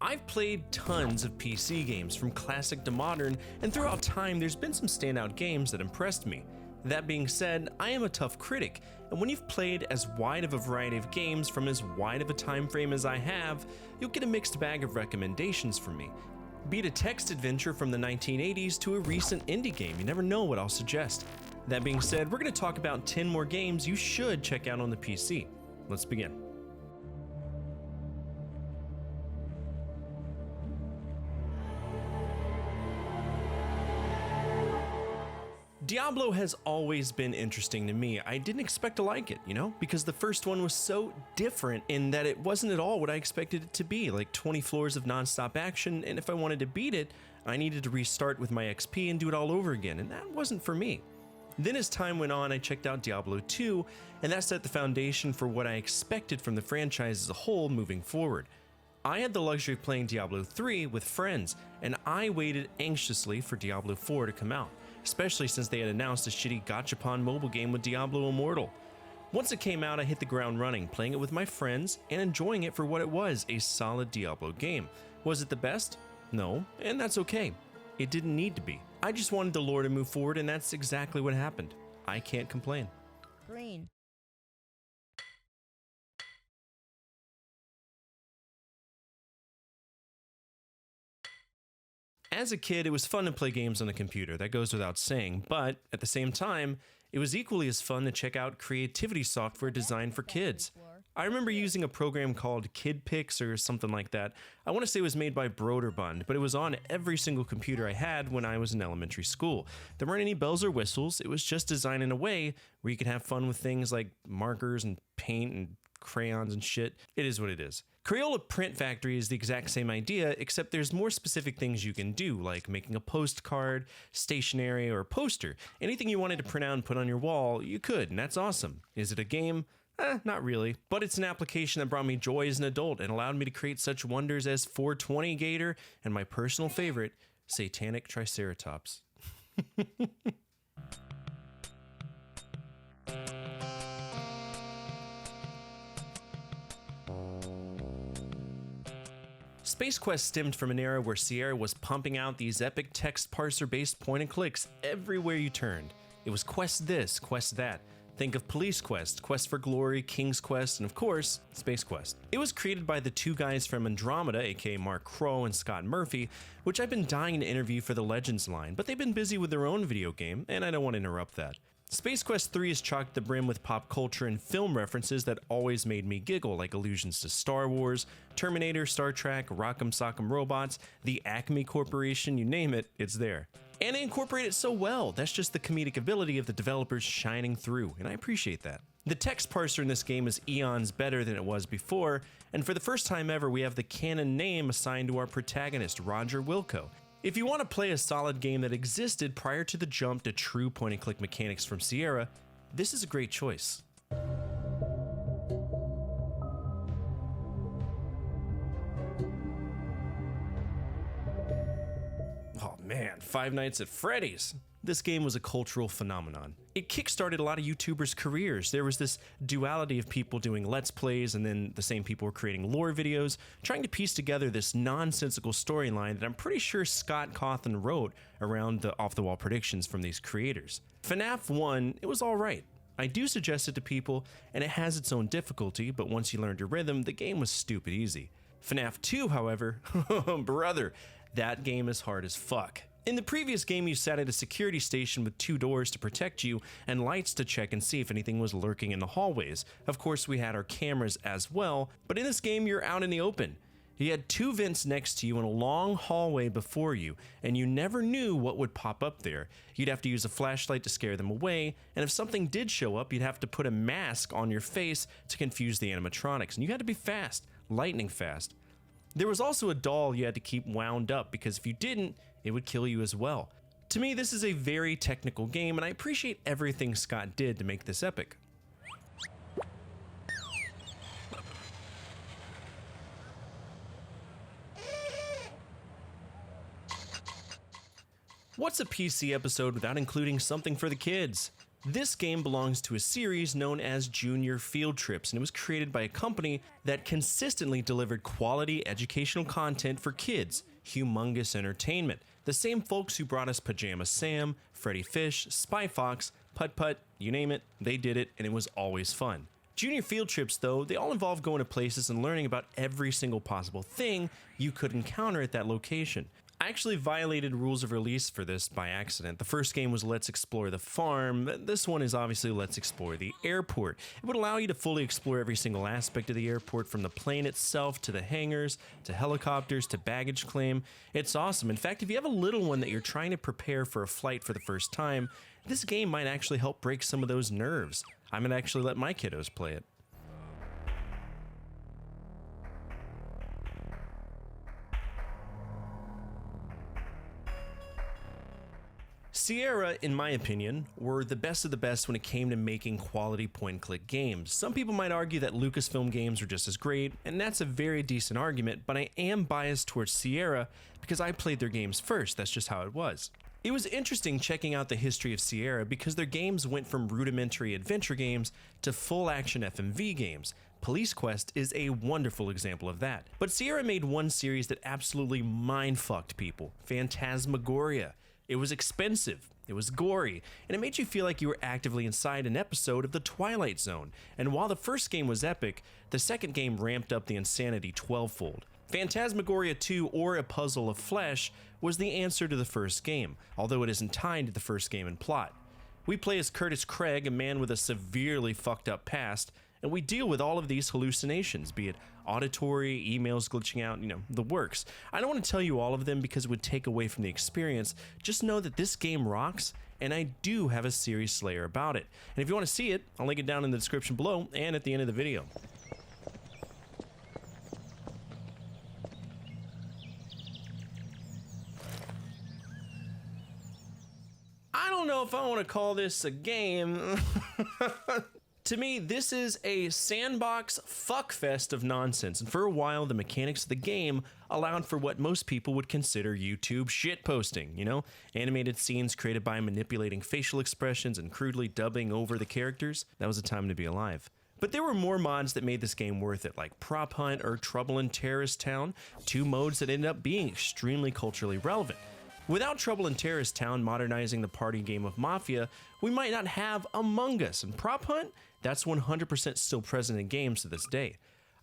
I've played tons of PC games, from classic to modern, and throughout time there's been some standout games that impressed me. That being said, I am a tough critic, and when you've played as wide of a variety of games from as wide of a time frame as I have, you'll get a mixed bag of recommendations from me. Be it a text adventure from the 1980s to a recent indie game, you never know what I'll suggest. That being said, we're going to talk about 10 more games you should check out on the PC. Let's begin. Diablo has always been interesting to me. I didn't expect to like it, because the first one was so different in that it wasn't at all what I expected it to be, like 20 floors of non-stop action, and if I wanted to beat it, I needed to restart with my XP and do it all over again, and that wasn't for me. Then as time went on, I checked out Diablo 2, and that set the foundation for what I expected from the franchise as a whole moving forward. I had the luxury of playing Diablo 3 with friends, and I waited anxiously for Diablo 4 to come out, especially since they had announced a shitty gachapon mobile game with Diablo Immortal. Once it came out, I hit the ground running, playing it with my friends and enjoying it for what it was, a solid Diablo game. Was it the best? No, and that's okay. It didn't need to be. I just wanted the lore to move forward, and that's exactly what happened. I can't complain. Green. As a kid, it was fun to play games on the computer, that goes without saying, but at the same time, it was equally as fun to check out creativity software designed for kids. I remember using a program called KidPix or something like that. I want to say it was made by Broderbund, but it was on every single computer I had when I was in elementary school. There weren't any bells or whistles, it was just designed in a way where you could have fun with things like markers and paint and crayons and shit. It is what it is. Crayola Print Factory is the exact same idea, except there's more specific things you can do, like making a postcard, stationery, or a poster. Anything you wanted to print out and put on your wall, you could, and that's awesome. Is it a game? Not really, but it's an application that brought me joy as an adult and allowed me to create such wonders as 420 Gator and my personal favorite, Satanic Triceratops. Space Quest stemmed from an era where Sierra was pumping out these epic text parser-based point-and-clicks everywhere you turned. It was quest this, quest that. Think of Police Quest, Quest for Glory, King's Quest, and of course, Space Quest. It was created by the two guys from Andromeda, aka Mark Crow and Scott Murphy, which I've been dying to interview for the Legends line, but they've been busy with their own video game, and I don't want to interrupt that. Space Quest 3 is chocked the brim with pop culture and film references that always made me giggle, like allusions to Star Wars, Terminator, Star Trek, Rock'em Sock'em Robots, the Acme Corporation, you name it, it's there. And they incorporate it so well, that's just the comedic ability of the developers shining through, and I appreciate that. The text parser in this game is eons better than it was before, and for the first time ever we have the canon name assigned to our protagonist, Roger Wilco. If you want to play a solid game that existed prior to the jump to true point-and-click mechanics from Sierra, this is a great choice. Oh man, Five Nights at Freddy's! This game was a cultural phenomenon. It kickstarted a lot of YouTubers' careers. There was this duality of people doing Let's Plays, and then the same people were creating lore videos, trying to piece together this nonsensical storyline that I'm pretty sure Scott Cawthon wrote around the off-the-wall predictions from these creators. FNAF 1, it was alright. I do suggest it to people, and it has its own difficulty, but once you learned your rhythm, the game was stupid easy. FNAF 2, however, brother, that game is hard as fuck. In the previous game, you sat at a security station with two doors to protect you and lights to check and see if anything was lurking in the hallways. Of course, we had our cameras as well, but in this game, you're out in the open. You had two vents next to you and a long hallway before you, and you never knew what would pop up there. You'd have to use a flashlight to scare them away, and if something did show up, you'd have to put a mask on your face to confuse the animatronics, and you had to be fast, lightning fast. There was also a doll you had to keep wound up, because if you didn't, it would kill you as well. To me, this is a very technical game, and I appreciate everything Scott did to make this epic. What's a PC episode without including something for the kids? This game belongs to a series known as Junior Field Trips, and it was created by a company that consistently delivered quality educational content for kids, humongous entertainment. The same folks who brought us Pajama Sam, Freddy Fish, Spy Fox, Putt Putt, you name it, they did it, and it was always fun. Junior Field Trips, though, they all involve going to places and learning about every single possible thing you could encounter at that location. I actually violated rules of release for this by accident. The first game was Let's Explore the Farm. This one is obviously Let's Explore the Airport. It would allow you to fully explore every single aspect of the airport, from the plane itself to the hangars, to helicopters, to baggage claim. It's awesome. In fact, if you have a little one that you're trying to prepare for a flight for the first time, this game might actually help break some of those nerves. I'm gonna actually let my kiddos play it. Sierra, in my opinion, were the best of the best when it came to making quality point-and-click games. Some people might argue that Lucasfilm games were just as great, and that's a very decent argument, but I am biased towards Sierra because I played their games first. That's just how it was. It was interesting checking out the history of Sierra because their games went from rudimentary adventure games to full-action FMV games. Police Quest is a wonderful example of that. But Sierra made one series that absolutely mind-fucked people: Phantasmagoria. It was expensive, it was gory, and it made you feel like you were actively inside an episode of The Twilight Zone. And while the first game was epic, the second game ramped up the insanity 12-fold. Phantasmagoria 2, or A Puzzle of Flesh, was the answer to the first game, although it isn't tied to the first game in plot. We play as Curtis Craig, a man with a severely fucked up past, and we deal with all of these hallucinations, be it auditory, emails glitching out, the works. I don't want to tell you all of them because it would take away from the experience. Just know that this game rocks, and I do have a series slayer about it. And if you want to see it, I'll link it down in the description below and at the end of the video. I don't know if I want to call this a game. To me, this is a sandbox fuckfest of nonsense, and for a while the mechanics of the game allowed for what most people would consider YouTube shitposting, animated scenes created by manipulating facial expressions and crudely dubbing over the characters. That was a time to be alive. But there were more mods that made this game worth it, like Prop Hunt or Trouble in Terrorist Town, two modes that ended up being extremely culturally relevant. Without Trouble in Terrorist Town modernizing the party game of Mafia, we might not have Among Us, and Prop Hunt, that's 100% still present in games to this day.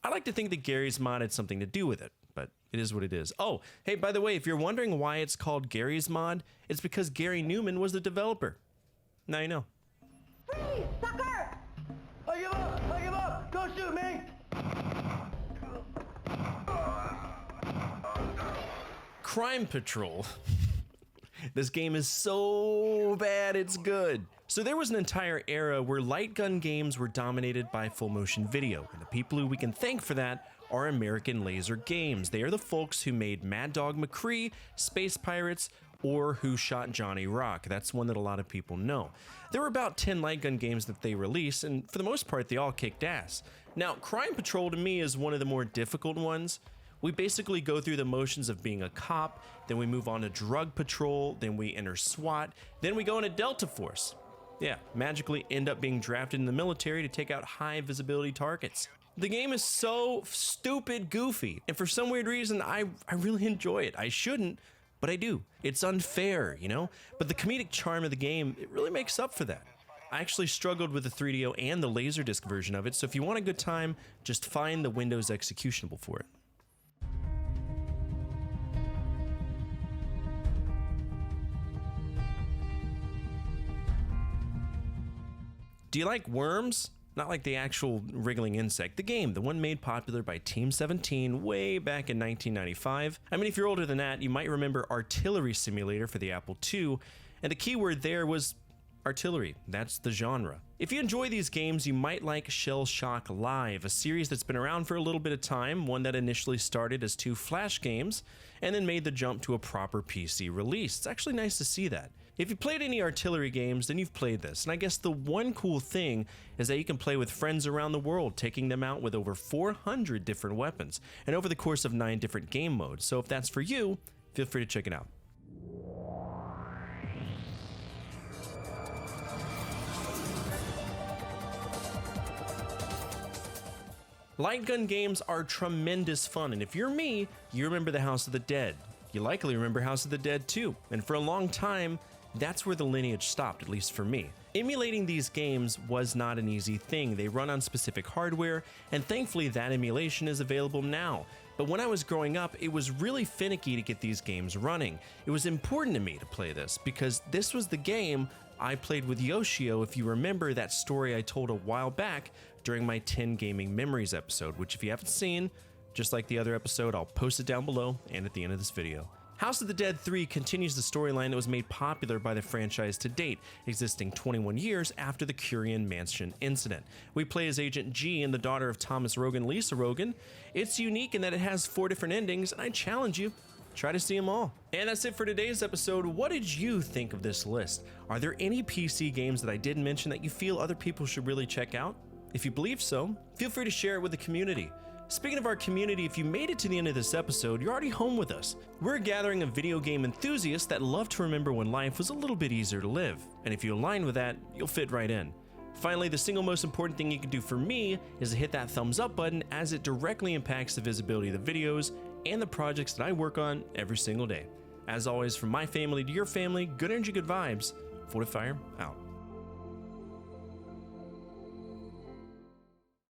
I like to think that Gary's mod had something to do with it, but it is what it is. Oh, hey, by the way, if you're wondering why it's called Gary's mod, it's because Gary Newman was the developer. Now you know. Freeze, sucker! I give up! Don't shoot me! Crime Patrol. This game is so bad it's good. So there was an entire era where light gun games were dominated by full motion video, and the people who we can thank for that are American Laser Games. They are the folks who made Mad Dog McCree, Space Pirates, or Who Shot Johnny Rock. That's one that a lot of people know. There were about 10 light gun games that they released, and for the most part they all kicked ass. Now, Crime Patrol to me is one of the more difficult ones. We basically go through the motions of being a cop, then we move on to Drug Patrol, then we enter SWAT, then we go into Delta Force. Yeah, magically end up being drafted in the military to take out high visibility targets. The game is so stupid goofy, and for some weird reason, I really enjoy it. I shouldn't, but I do. It's unfair, But the comedic charm of the game, it really makes up for that. I actually struggled with the 3DO and the Laserdisc version of it, so if you want a good time, just find the Windows executionable for it. Do you like worms? Not like the actual wriggling insect. The game, the one made popular by Team 17 way back in 1995. I mean, if you're older than that, you might remember Artillery Simulator for the Apple II, and the keyword there was artillery. That's the genre. If you enjoy these games, you might like Shell Shock Live, a series that's been around for a little bit of time, one that initially started as 2 Flash games, and then made the jump to a proper PC release. It's actually nice to see that. If you played any artillery games, then you've played this, and I guess the one cool thing is that you can play with friends around the world, taking them out with over 400 different weapons, and over the course of 9 different game modes. So if that's for you, feel free to check it out. Light gun games are tremendous fun, and if you're me, you remember the House of the Dead. You likely remember House of the Dead too, and for a long time, that's where the lineage stopped, at least for me. Emulating these games was not an easy thing. They run on specific hardware, and thankfully that emulation is available now. But when I was growing up, it was really finicky to get these games running. It was important to me to play this, because this was the game I played with Yoshio, if you remember that story I told a while back during my 10 Gaming Memories episode, which if you haven't seen, just like the other episode, I'll post it down below and at the end of this video. House of the Dead 3 continues the storyline that was made popular by the franchise to date, existing 21 years after the Curian Mansion incident. We play as Agent G and the daughter of Thomas Rogan, Lisa Rogan. It's unique in that it has 4 different endings, and I challenge you, try to see them all. And that's it for today's episode. What did you think of this list? Are there any PC games that I didn't mention that you feel other people should really check out? If you believe so, feel free to share it with the community. Speaking of our community, if you made it to the end of this episode, you're already home with us. We're a gathering of video game enthusiasts that love to remember when life was a little bit easier to live. And if you align with that, you'll fit right in. Finally, the single most important thing you can do for me is to hit that thumbs up button, as it directly impacts the visibility of the videos and the projects that I work on every single day. As always, from my family to your family, good energy, good vibes. Fortefyre out.